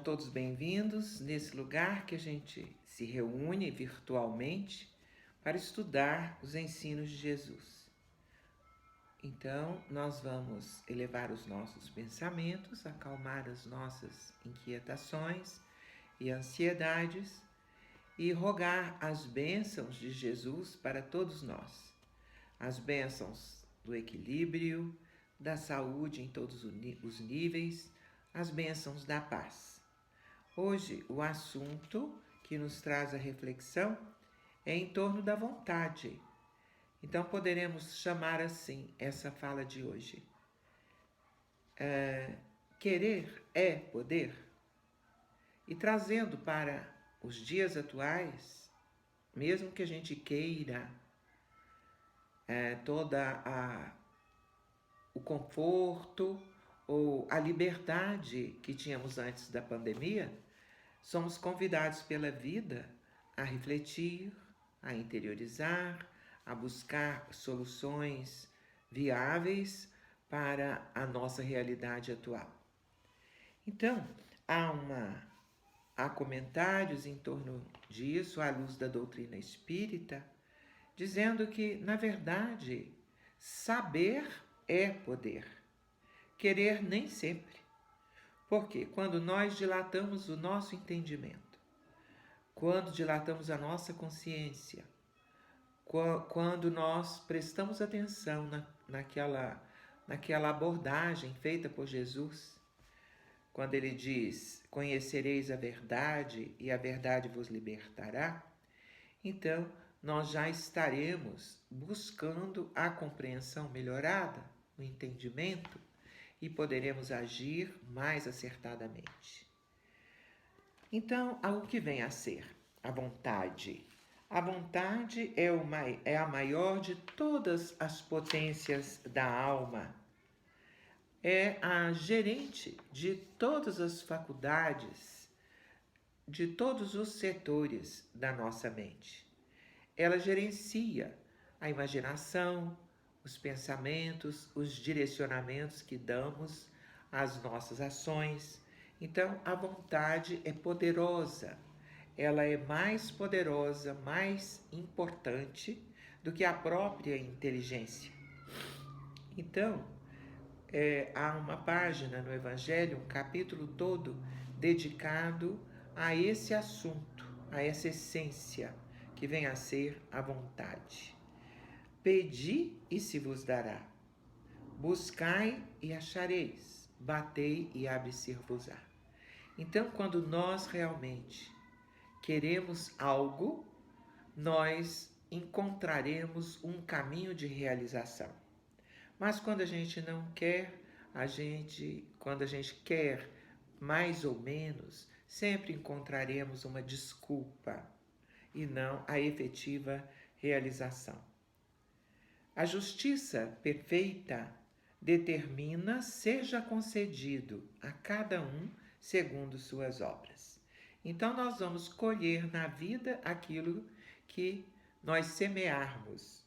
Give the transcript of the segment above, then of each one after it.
todos bem-vindos nesse lugar que a gente se reúne virtualmente para estudar os ensinos de Jesus. Então, nós vamos elevar os nossos pensamentos, acalmar as nossas inquietações e ansiedades e rogar as bênçãos de Jesus para todos nós. As bênçãos do equilíbrio, da saúde em todos os níveis, as bênçãos da paz. Hoje, o assunto que nos traz a reflexão é em torno da vontade. Então, poderemos chamar assim essa fala de hoje. Querer é poder? E trazendo para os dias atuais, mesmo que a gente queira o conforto ou a liberdade que tínhamos antes da pandemia, somos convidados pela vida a refletir, a interiorizar, a buscar soluções viáveis para a nossa realidade atual. Então, há comentários em torno disso, à luz da doutrina espírita, dizendo que, na verdade, saber é poder. Querer nem sempre. Porque quando nós dilatamos o nosso entendimento, quando dilatamos a nossa consciência, quando nós prestamos atenção naquela abordagem feita por Jesus, quando ele diz, conhecereis a verdade e a verdade vos libertará, então nós já estaremos buscando a compreensão melhorada, o entendimento, e poderemos agir mais acertadamente. Então, o que vem a ser a vontade? A vontade é a maior de todas as potências da alma. É a gerente de todas as faculdades, de todos os setores da nossa mente. Ela gerencia a imaginação, os pensamentos, os direcionamentos que damos às nossas ações. Então, a vontade é poderosa. Ela é mais poderosa, mais importante do que a própria inteligência. Então, há uma página no Evangelho, um capítulo todo dedicado a esse assunto, a essa essência que vem a ser a vontade. Pedi e se vos dará. Buscai e achareis. Batei e abre-se-vos-á. Então, quando nós realmente queremos algo, nós encontraremos um caminho de realização. Mas quando a gente não quer, quando a gente quer mais ou menos, sempre encontraremos uma desculpa e não a efetiva realização. A justiça perfeita determina seja concedido a cada um segundo suas obras. Então, nós vamos colher na vida aquilo que nós semearmos.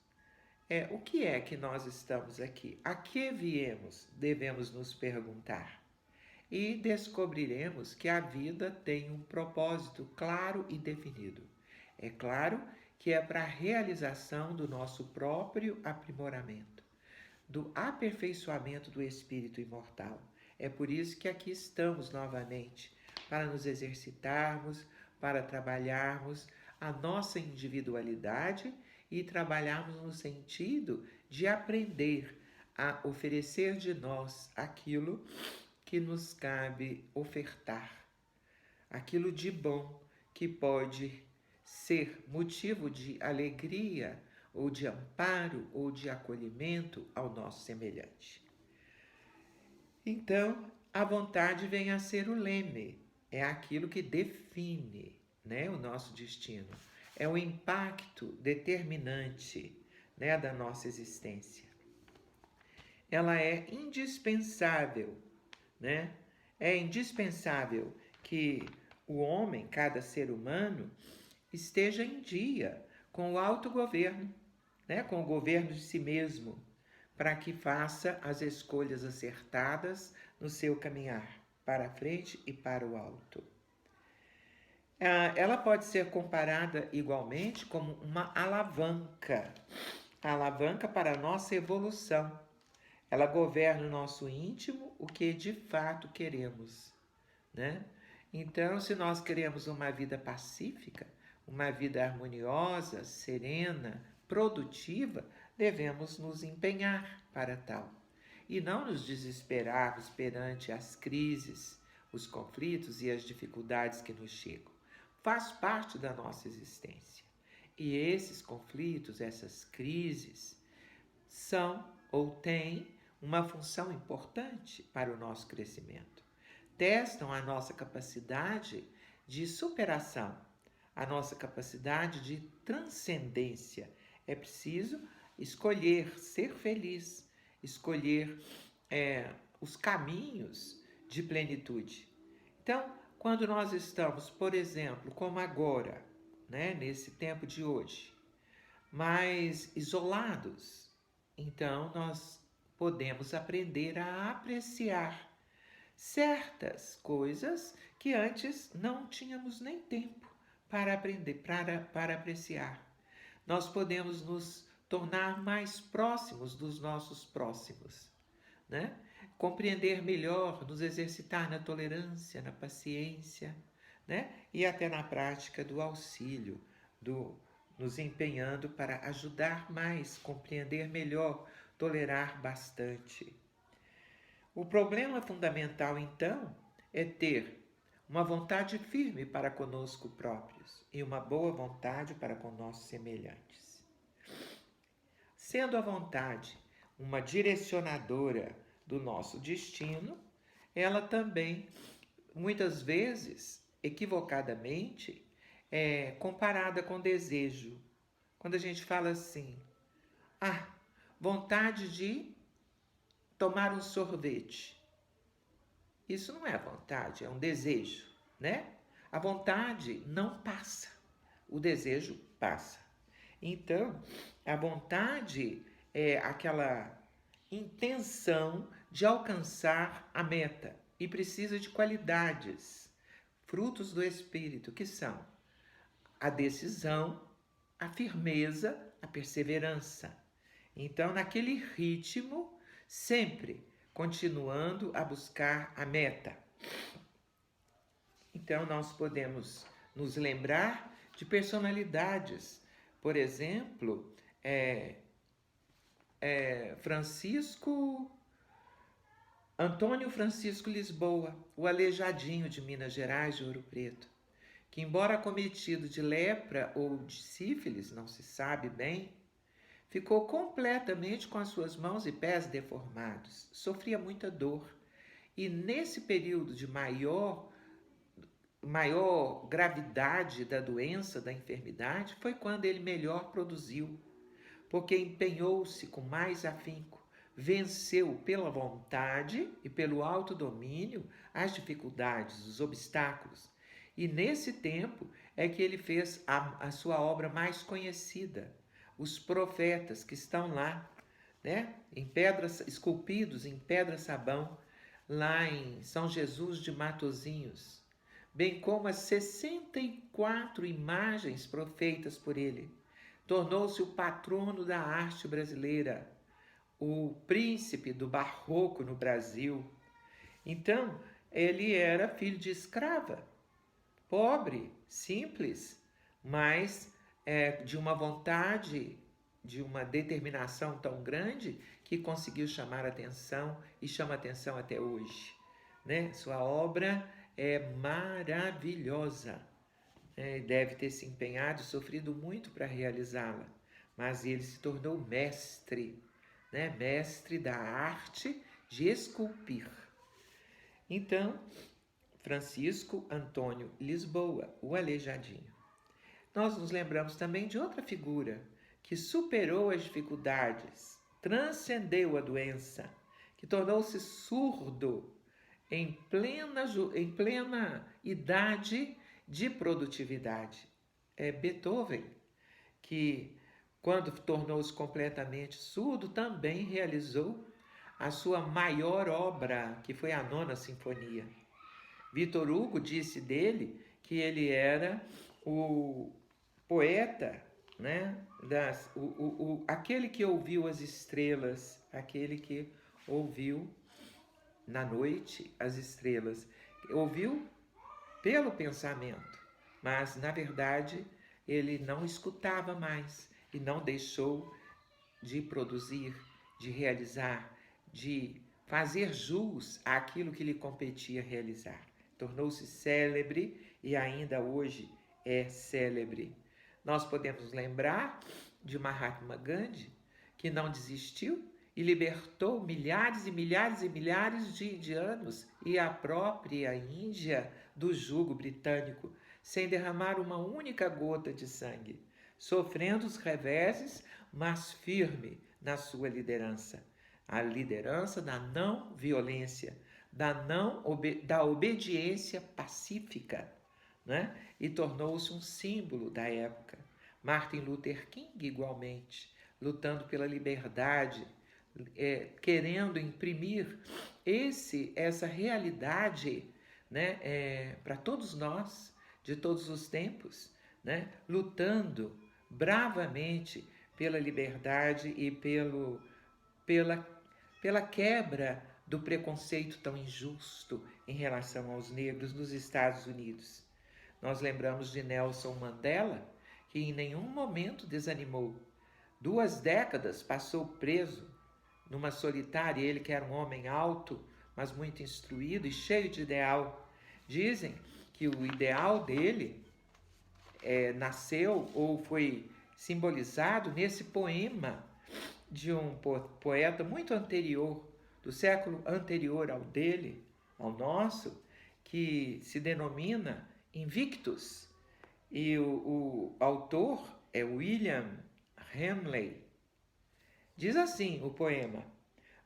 O que é que nós estamos aqui? A que viemos? Devemos nos perguntar. E descobriremos que a vida tem um propósito claro e definido. É claro que é para a realização do nosso próprio aprimoramento, do aperfeiçoamento do espírito imortal. É por isso que aqui estamos novamente, para nos exercitarmos, para trabalharmos a nossa individualidade e trabalharmos no sentido de aprender a oferecer de nós aquilo que nos cabe ofertar, aquilo de bom que pode ser motivo de alegria, ou de amparo, ou de acolhimento ao nosso semelhante. Então, a vontade vem a ser o leme, é aquilo que define, o nosso destino, é o impacto determinante, da nossa existência. Ela é indispensável, É indispensável que o homem, cada ser humano, esteja em dia com o autogoverno, com o governo de si mesmo, para que faça as escolhas acertadas no seu caminhar para frente e para o alto. Ela pode ser comparada igualmente como uma alavanca para a nossa evolução. Ela governa o nosso íntimo, o que de fato queremos, né? Então, se nós queremos uma vida pacífica, uma vida harmoniosa, serena, produtiva, devemos nos empenhar para tal. E não nos desesperarmos perante as crises, os conflitos e as dificuldades que nos chegam. Faz parte da nossa existência. E esses conflitos, essas crises, são ou têm uma função importante para o nosso crescimento. Testam a nossa capacidade de superação, a nossa capacidade de transcendência. É preciso escolher ser feliz, escolher os caminhos de plenitude. Então, quando nós estamos, por exemplo, como agora, né, nesse tempo de hoje, mais isolados, então nós podemos aprender a apreciar certas coisas que antes não tínhamos nem tempo para aprender, para apreciar. Nós podemos nos tornar mais próximos dos nossos próximos, né? Compreender melhor, nos exercitar na tolerância, na paciência, né? E até na prática do auxílio, nos empenhando para ajudar mais, compreender melhor, tolerar bastante. O problema fundamental, então, é ter uma vontade firme para conosco próprios e uma boa vontade para com nossos semelhantes. Sendo a vontade uma direcionadora do nosso destino, ela também, muitas vezes, equivocadamente, é comparada com desejo. Quando a gente fala assim, vontade de tomar um sorvete. Isso não é vontade, é um desejo, né? A vontade não passa, o desejo passa. Então, a vontade é aquela intenção de alcançar a meta e precisa de qualidades, frutos do espírito, que são a decisão, a firmeza, a perseverança. Então, naquele ritmo, sempre continuando a buscar a meta. Então, nós podemos nos lembrar de personalidades. Por exemplo, Antônio Francisco Lisboa, o aleijadinho de Minas Gerais, de Ouro Preto, que, embora acometido de lepra ou de sífilis, não se sabe bem, ficou completamente com as suas mãos e pés deformados, sofria muita dor. E nesse período de maior gravidade da doença, da enfermidade, foi quando ele melhor produziu, porque empenhou-se com mais afinco, venceu pela vontade e pelo autodomínio as dificuldades, os obstáculos. E nesse tempo é que ele fez a sua obra mais conhecida, os profetas que estão lá, né, esculpidos em pedra-sabão, lá em São Jesus de Matozinhos, bem como as 64 imagens profeitas por ele. Tornou-se o patrono da arte brasileira, o príncipe do barroco no Brasil. Então, ele era filho de escrava, pobre, simples, mas de uma vontade, de uma determinação tão grande que conseguiu chamar a atenção e chama a atenção até hoje, né? Sua obra é maravilhosa, deve ter se empenhado e sofrido muito para realizá-la, mas ele se tornou mestre, né? Mestre da arte de esculpir. Então, Francisco Antônio Lisboa, o aleijadinho. Nós nos lembramos também de outra figura que superou as dificuldades, transcendeu a doença, que tornou-se surdo em plena idade de produtividade. É Beethoven, que quando tornou-se completamente surdo, também realizou a sua maior obra, que foi a Nona Sinfonia. Victor Hugo disse dele que ele era o poeta, né? Aquele que ouviu as estrelas, aquele que ouviu na noite as estrelas, ouviu pelo pensamento, mas na verdade ele não escutava mais e não deixou de produzir, de realizar, de fazer jus àquilo que lhe competia realizar. Tornou-se célebre e ainda hoje é célebre. Nós podemos lembrar de Mahatma Gandhi, que não desistiu e libertou milhares e milhares e milhares de indianos e a própria Índia do jugo britânico, sem derramar uma única gota de sangue, sofrendo os reveses, mas firme na sua liderança. A liderança da não violência, da obediência pacífica, né? E tornou-se um símbolo da época. Martin Luther King, igualmente, lutando pela liberdade, querendo imprimir essa realidade, né, para todos nós, de todos os tempos, né, lutando bravamente pela liberdade e pela quebra do preconceito tão injusto em relação aos negros nos Estados Unidos. Nós lembramos de Nelson Mandela, que em nenhum momento desanimou. 2 décadas passou preso numa solitária, ele que era um homem alto, mas muito instruído e cheio de ideal. Dizem que o ideal dele nasceu ou foi simbolizado nesse poema de um poeta muito anterior, do século anterior ao dele, ao nosso, que se denomina Invictus. E o autor é William Henley. Diz assim o poema: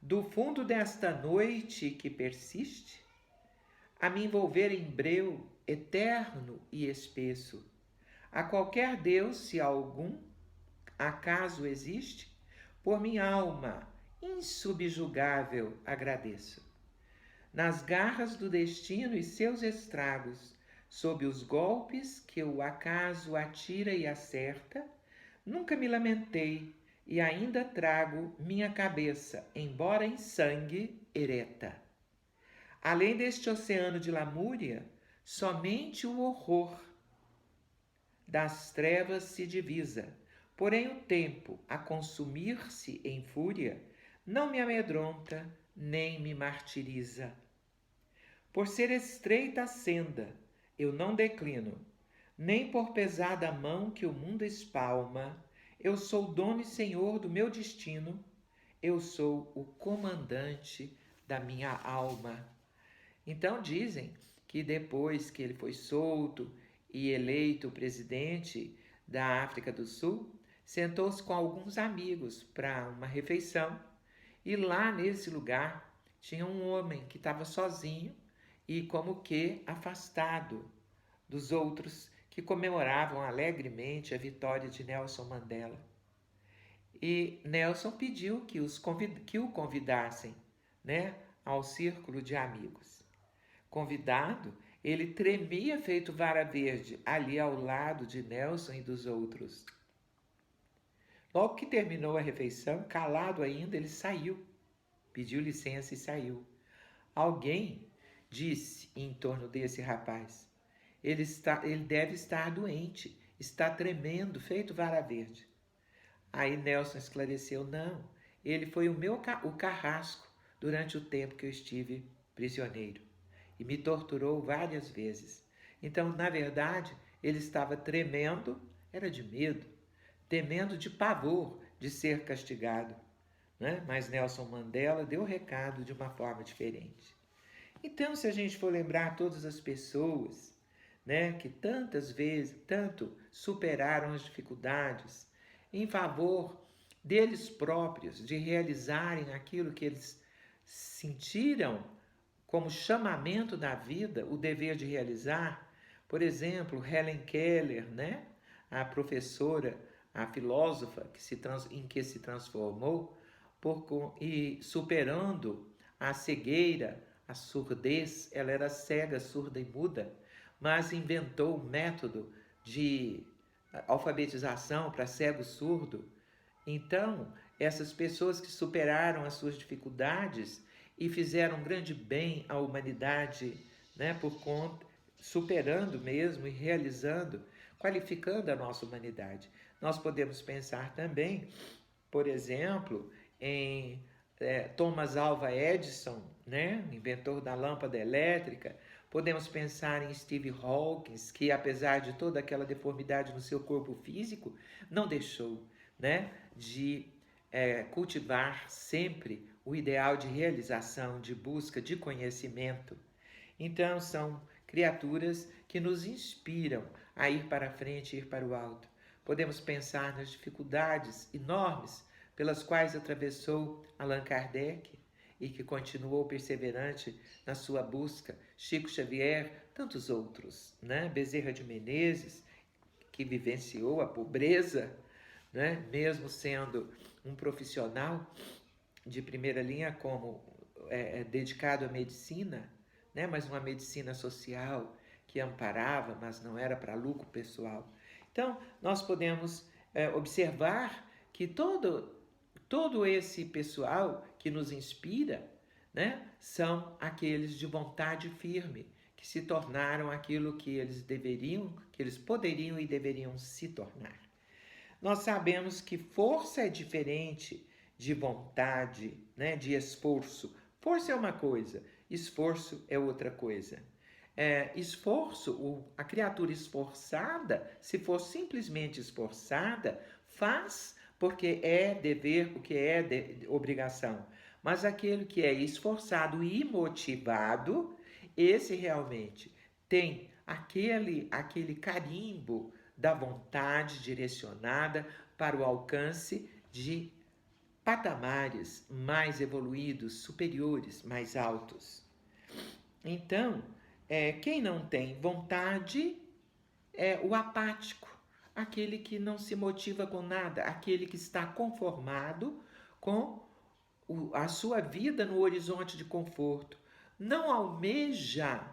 do fundo desta noite que persiste, a me envolver em breu eterno e espesso, a qualquer Deus, se algum acaso existe, por minha alma insubjugável agradeço. Nas garras do destino e seus estragos, sob os golpes que o acaso atira e acerta, nunca me lamentei e ainda trago minha cabeça, embora em sangue, ereta. Além deste oceano de lamúria, somente o horror das trevas se divisa, porém o tempo, a consumir-se em fúria, não me amedronta nem me martiriza. Por ser estreita a senda, eu não declino, nem por pesada a mão que o mundo espalma, eu sou dono e senhor do meu destino, eu sou o comandante da minha alma. Então dizem que depois que ele foi solto e eleito presidente da África do Sul, sentou-se com alguns amigos para uma refeição e lá nesse lugar tinha um homem que estava sozinho e como que afastado dos outros que comemoravam alegremente a vitória de Nelson Mandela. E Nelson pediu que o convidassem, né, ao círculo de amigos. Convidado, ele tremia feito vara verde ali ao lado de Nelson e dos outros. Logo que terminou a refeição, calado ainda, ele saiu, pediu licença e saiu. Alguém disse em torno desse rapaz: ele deve estar doente, está tremendo feito vara verde. Aí Nelson esclareceu: não, ele foi o carrasco durante o tempo que eu estive prisioneiro e me torturou várias vezes. Então, na verdade, ele estava tremendo, era de medo, temendo de pavor de ser castigado, né? Mas Nelson Mandela deu o recado de uma forma diferente. Então, se a gente for lembrar todas as pessoas, né, que tantas vezes, tanto superaram as dificuldades em favor deles próprios, de realizarem aquilo que eles sentiram como chamamento da vida, o dever de realizar. Por exemplo, Helen Keller, né? A professora, a filósofa em que se transformou e superando a cegueira a surdez, ela era cega, surda e muda, mas inventou um método de alfabetização para cego surdo. Então, essas pessoas que superaram as suas dificuldades e fizeram um grande bem à humanidade, né, por conta, superando mesmo e realizando, qualificando a nossa humanidade. Nós podemos pensar também, por exemplo, em Thomas Alva Edison, né, inventor da lâmpada elétrica. Podemos pensar em Steve Hawking, que apesar de toda aquela deformidade no seu corpo físico, não deixou, né, de cultivar sempre o ideal de realização, de busca de conhecimento. Então, são criaturas que nos inspiram a ir para a frente, ir para o alto. Podemos pensar nas dificuldades enormes pelas quais atravessou Allan Kardec e que continuou perseverante na sua busca, Chico Xavier, tantos outros, né? Bezerra de Menezes, que vivenciou a pobreza, né? Mesmo sendo um profissional de primeira linha como dedicado à medicina, né? Mas uma medicina social que amparava, mas não era para lucro pessoal. Então, nós podemos observar que todo esse pessoal que nos inspira, né, são aqueles de vontade firme, que se tornaram aquilo que eles poderiam e deveriam se tornar. Nós sabemos que força é diferente de vontade, né, de esforço. Força é uma coisa, esforço é outra coisa. A criatura esforçada, se for simplesmente esforçada, faz porque é dever, porque é obrigação. Mas aquele que é esforçado e motivado, esse realmente tem aquele carimbo da vontade direcionada para o alcance de patamares mais evoluídos, superiores, mais altos. Então, quem não tem vontade é o apático, aquele que não se motiva com nada, aquele que está conformado com a sua vida no horizonte de conforto. Não almeja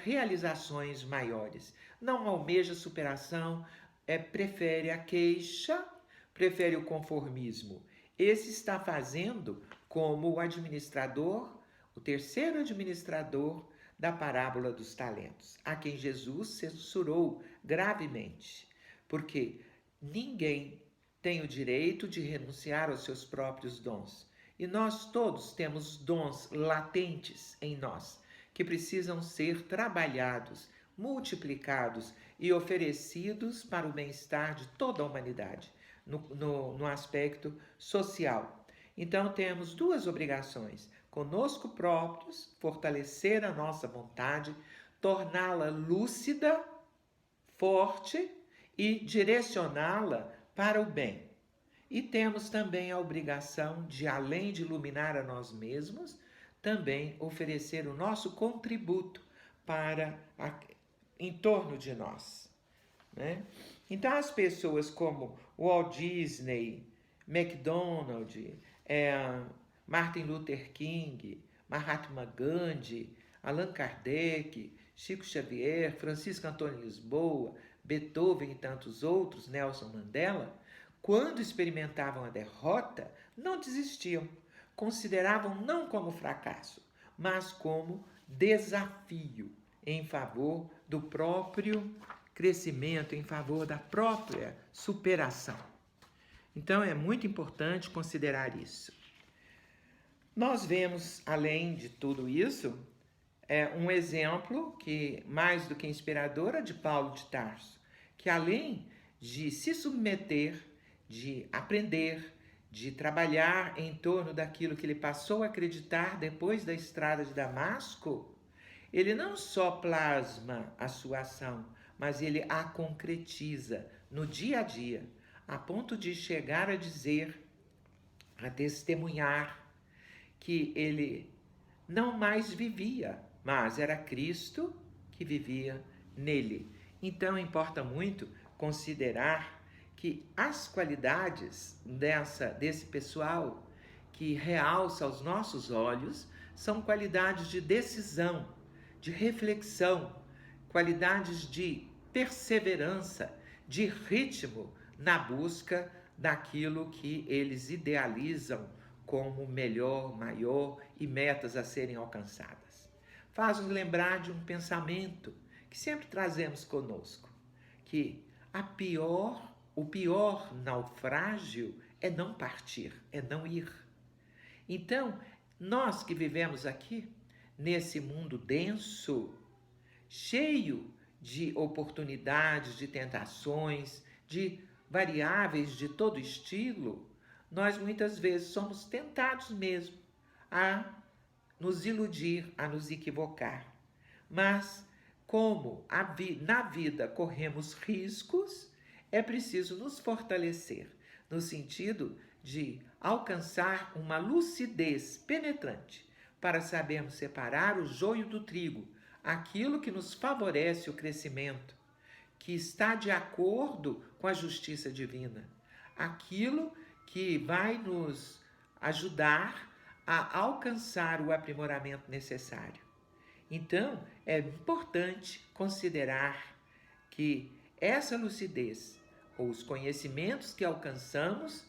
realizações maiores, não almeja superação, prefere a queixa, prefere o conformismo. Esse está fazendo como o administrador, o terceiro administrador da parábola dos talentos, a quem Jesus censurou gravemente, porque ninguém tem o direito de renunciar aos seus próprios dons. E nós todos temos dons latentes em nós, que precisam ser trabalhados, multiplicados e oferecidos para o bem-estar de toda a humanidade, no aspecto social. Então, temos duas obrigações: conosco próprios, fortalecer a nossa vontade, torná-la lúcida, forte e direcioná-la para o bem. E temos também a obrigação de, além de iluminar a nós mesmos, também oferecer o nosso contributo em torno de nós, né? Então, as pessoas como Walt Disney, McDonald, Martin Luther King, Mahatma Gandhi, Allan Kardec, Chico Xavier, Francisco Antônio Lisboa, Beethoven e tantos outros, Nelson Mandela, quando experimentavam a derrota, não desistiam. Consideravam não como fracasso, mas como desafio em favor do próprio crescimento, em favor da própria superação. Então, é muito importante considerar isso. Nós vemos, além de tudo isso, um exemplo que, mais do que inspirador, é de Paulo de Tarso, que além de se submeter, de aprender, de trabalhar em torno daquilo que ele passou a acreditar depois da estrada de Damasco, ele não só plasma a sua ação, mas ele a concretiza no dia a dia, a ponto de chegar a dizer, a testemunhar, que ele não mais vivia, mas era Cristo que vivia nele. Então, importa muito considerar que as qualidades desse pessoal que realça aos nossos olhos são qualidades de decisão, de reflexão, qualidades de perseverança, de ritmo na busca daquilo que eles idealizam como melhor, maior e metas a serem alcançadas. Faz-nos lembrar de um pensamento que sempre trazemos conosco, que o pior naufrágio é não partir, é não ir. Então, nós que vivemos aqui, nesse mundo denso, cheio de oportunidades, de tentações, de variáveis de todo estilo, nós muitas vezes somos tentados mesmo a nos iludir, a nos equivocar. Mas, como na vida corremos riscos, é preciso nos fortalecer, no sentido de alcançar uma lucidez penetrante para sabermos separar o joio do trigo, aquilo que nos favorece o crescimento, que está de acordo com a justiça divina, aquilo que vai nos ajudar a alcançar o aprimoramento necessário. Então, é importante considerar que essa lucidez, ou os conhecimentos que alcançamos,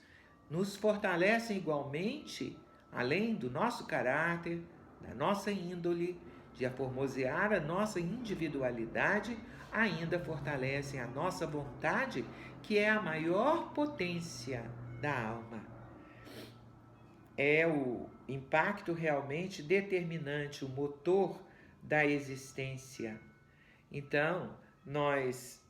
nos fortalecem igualmente, além do nosso caráter, da nossa índole, de aformosear a nossa individualidade, ainda fortalecem a nossa vontade, que é a maior potência da alma. É o impacto realmente determinante, o motor da existência. Então, nós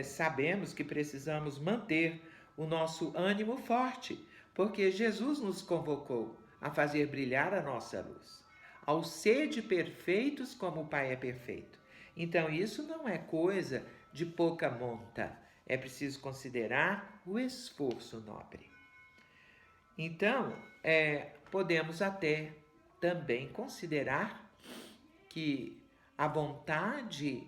sabemos que precisamos manter o nosso ânimo forte, porque Jesus nos convocou a fazer brilhar a nossa luz, ao sede perfeitos como o Pai é perfeito. Então, isso não é coisa de pouca monta, é preciso considerar o esforço nobre. Então, podemos até também considerar que a vontade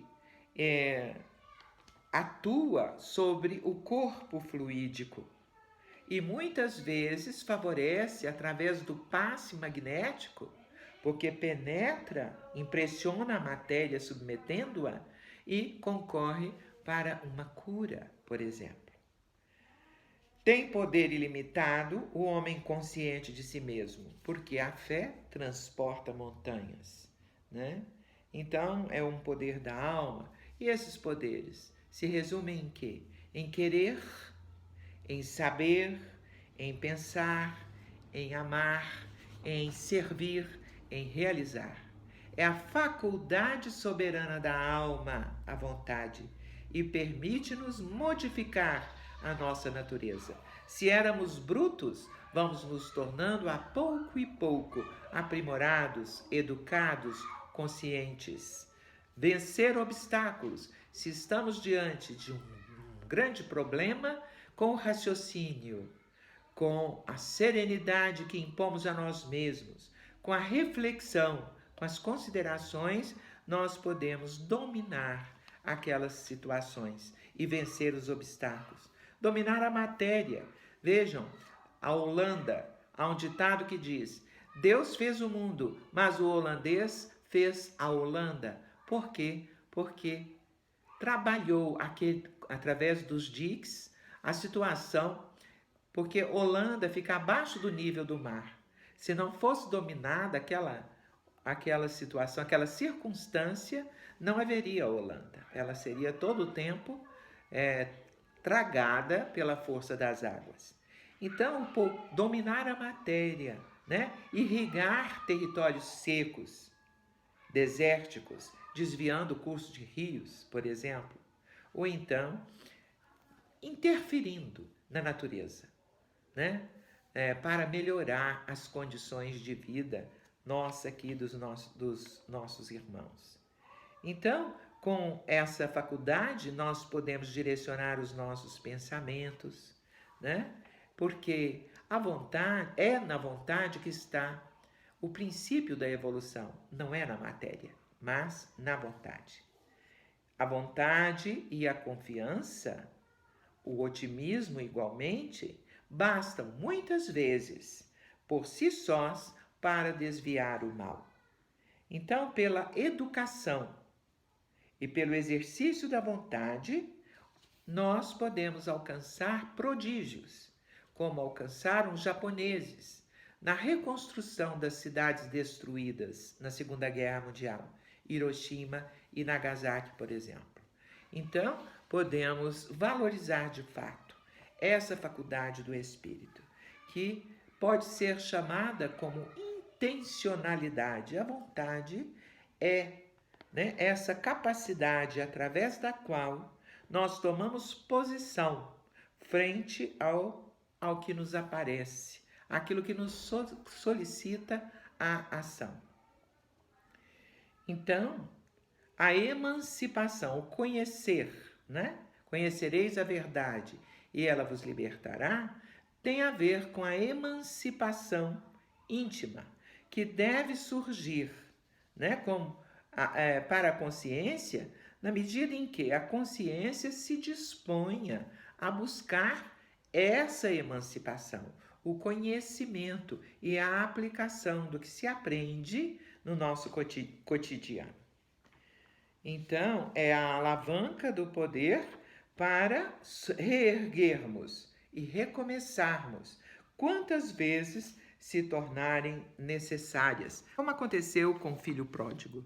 atua sobre o corpo fluídico e muitas vezes favorece através do passe magnético, porque penetra, impressiona a matéria submetendo-a e concorre para uma cura, por exemplo. Tem poder ilimitado o homem consciente de si mesmo, porque a fé transporta montanhas, né? Então, é um poder da alma. E esses poderes se resumem em quê? Em querer, em saber, em pensar, em amar, em servir, em realizar. É a faculdade soberana da alma, a vontade, e permite-nos modificar a nossa natureza. Se éramos brutos, vamos nos tornando a pouco e pouco aprimorados, educados, conscientes. Vencer obstáculos. Se estamos diante de um grande problema, com o raciocínio, com a serenidade que impomos a nós mesmos, com a reflexão, com as considerações, nós podemos dominar aquelas situações e vencer os obstáculos. Dominar a matéria. Vejam, a Holanda, há um ditado que diz: Deus fez o mundo, mas o holandês fez a Holanda. Por quê? Porque trabalhou através dos diques a situação, porque Holanda fica abaixo do nível do mar. Se não fosse dominada aquela situação, aquela circunstância, não haveria Holanda. Ela seria todo o tempo tragada pela força das águas. Então, dominar a matéria, né? Irrigar territórios secos, desérticos, desviando o curso de rios, por exemplo, ou então interferindo na natureza, né? Para melhorar as condições de vida nossa aqui dos nossos irmãos. Então, com essa faculdade, nós podemos direcionar os nossos pensamentos, né? Porque a vontade, é na vontade que está o princípio da evolução, não é na matéria, mas na vontade. A vontade e a confiança, o otimismo igualmente, bastam muitas vezes por si sós para desviar o mal. Então, pela educação e pelo exercício da vontade, nós podemos alcançar prodígios, como alcançaram os japoneses na reconstrução das cidades destruídas na Segunda Guerra Mundial, Hiroshima e Nagasaki, por exemplo. Então, podemos valorizar de fato essa faculdade do espírito, que pode ser chamada como intencionalidade. A vontade é, essa capacidade através da qual nós tomamos posição frente ao que nos aparece, aquilo que nos solicita a ação. Então, a emancipação, o conhecer, Conhecereis a verdade e ela vos libertará, tem a ver com a emancipação íntima, que deve surgir, para a consciência, na medida em que a consciência se disponha a buscar essa emancipação, o conhecimento e a aplicação do que se aprende no nosso cotidiano. Então, é a alavanca do poder para reerguermos e recomeçarmos quantas vezes se tornarem necessárias, como aconteceu com o filho pródigo,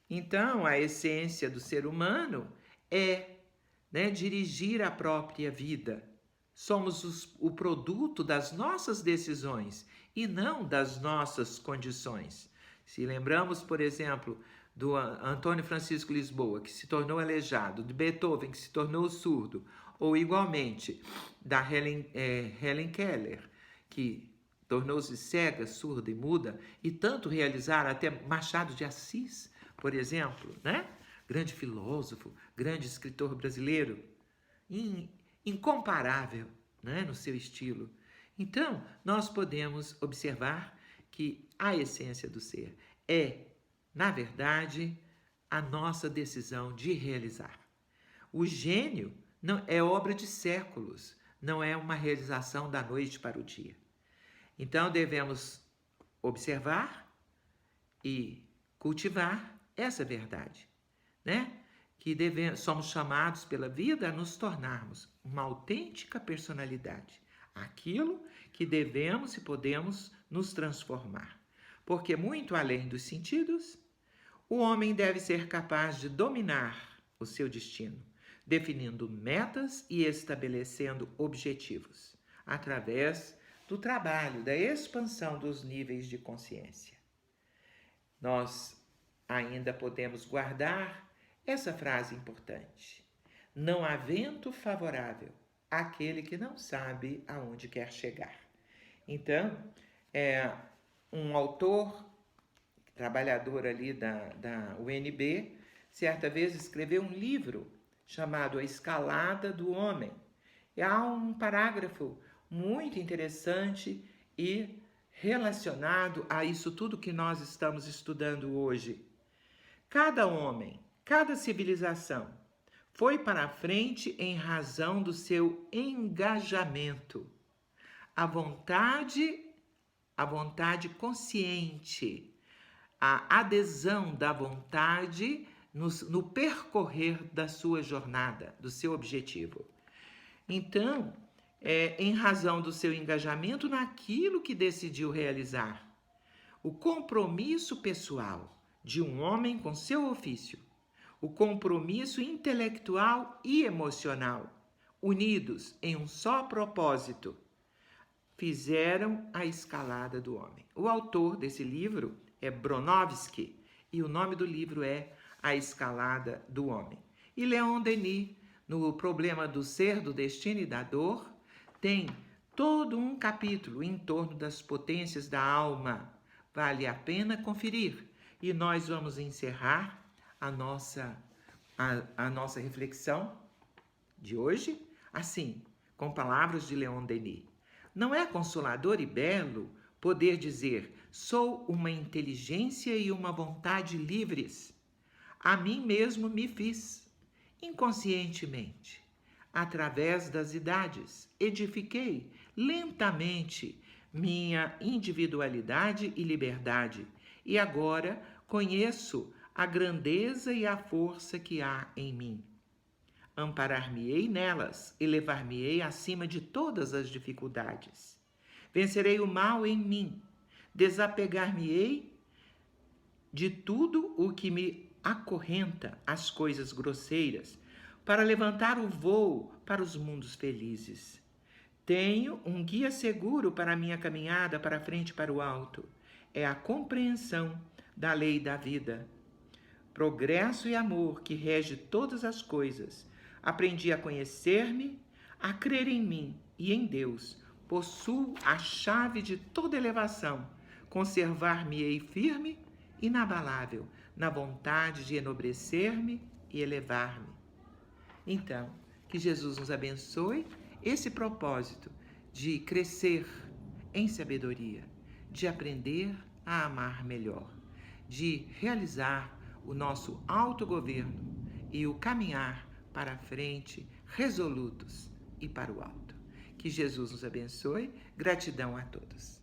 Então, a essência do ser humano é dirigir a própria vida. Somos o produto das nossas decisões e não das nossas condições. Se lembramos, por exemplo, do Antônio Francisco Lisboa, que se tornou aleijado, de Beethoven, que se tornou surdo, ou igualmente da Helen Keller, que tornou-se cega, surda e muda, e tanto realizaram até Machado de Assis, por exemplo, grande filósofo, grande escritor brasileiro, incomparável, no seu estilo. Então, nós podemos observar que a essência do ser é, na verdade, a nossa decisão de realizar. O gênio não é obra de séculos, não é uma realização da noite para o dia. Então, devemos observar e cultivar essa verdade, que somos chamados pela vida a nos tornarmos uma autêntica personalidade, aquilo que devemos e podemos nos transformar. Porque muito além dos sentidos, o homem deve ser capaz de dominar o seu destino, definindo metas e estabelecendo objetivos, através do trabalho, da expansão dos níveis de consciência. Nós ainda podemos guardar essa frase importante: não há vento favorável àquele que não sabe aonde quer chegar. Então, um autor, trabalhador ali da UNB, certa vez escreveu um livro chamado A Escalada do Homem. E há um parágrafo muito interessante e relacionado a isso tudo que nós estamos estudando hoje. Cada homem, cada civilização foi para a frente em razão do seu engajamento. A vontade consciente, a adesão da vontade no percorrer da sua jornada, do seu objetivo. Então, em razão do seu engajamento naquilo que decidiu realizar. O compromisso pessoal de um homem com seu ofício, o compromisso intelectual e emocional, unidos em um só propósito, fizeram a escalada do homem. O autor desse livro é Bronowski e o nome do livro é A Escalada do Homem. E Leon Denis, no Problema do Ser, do Destino e da Dor, tem todo um capítulo em torno das potências da alma. Vale a pena conferir. E nós vamos encerrar a nossa reflexão de hoje, assim, com palavras de Leon Denis. Não é consolador e belo poder dizer: sou uma inteligência e uma vontade livres. A mim mesmo me fiz, inconscientemente. Através das idades, edifiquei lentamente minha individualidade e liberdade e agora conheço a grandeza e a força que há em mim. Amparar-me-ei nelas e levar-me-ei acima de todas as dificuldades. Vencerei o mal em mim, desapegar-me-ei de tudo o que me acorrenta às coisas grosseiras, para levantar o voo para os mundos felizes. Tenho um guia seguro para a minha caminhada para frente e para o alto. É a compreensão da lei da vida. Progresso e amor que rege todas as coisas. Aprendi a conhecer-me, a crer em mim e em Deus. Possuo a chave de toda elevação. Conservar-me-ei firme, inabalável, na vontade de enobrecer-me e elevar-me. Então, que Jesus nos abençoe esse propósito de crescer em sabedoria, de aprender a amar melhor, de realizar o nosso autogoverno e o caminhar para a frente, resolutos e para o alto. Que Jesus nos abençoe. Gratidão a todos.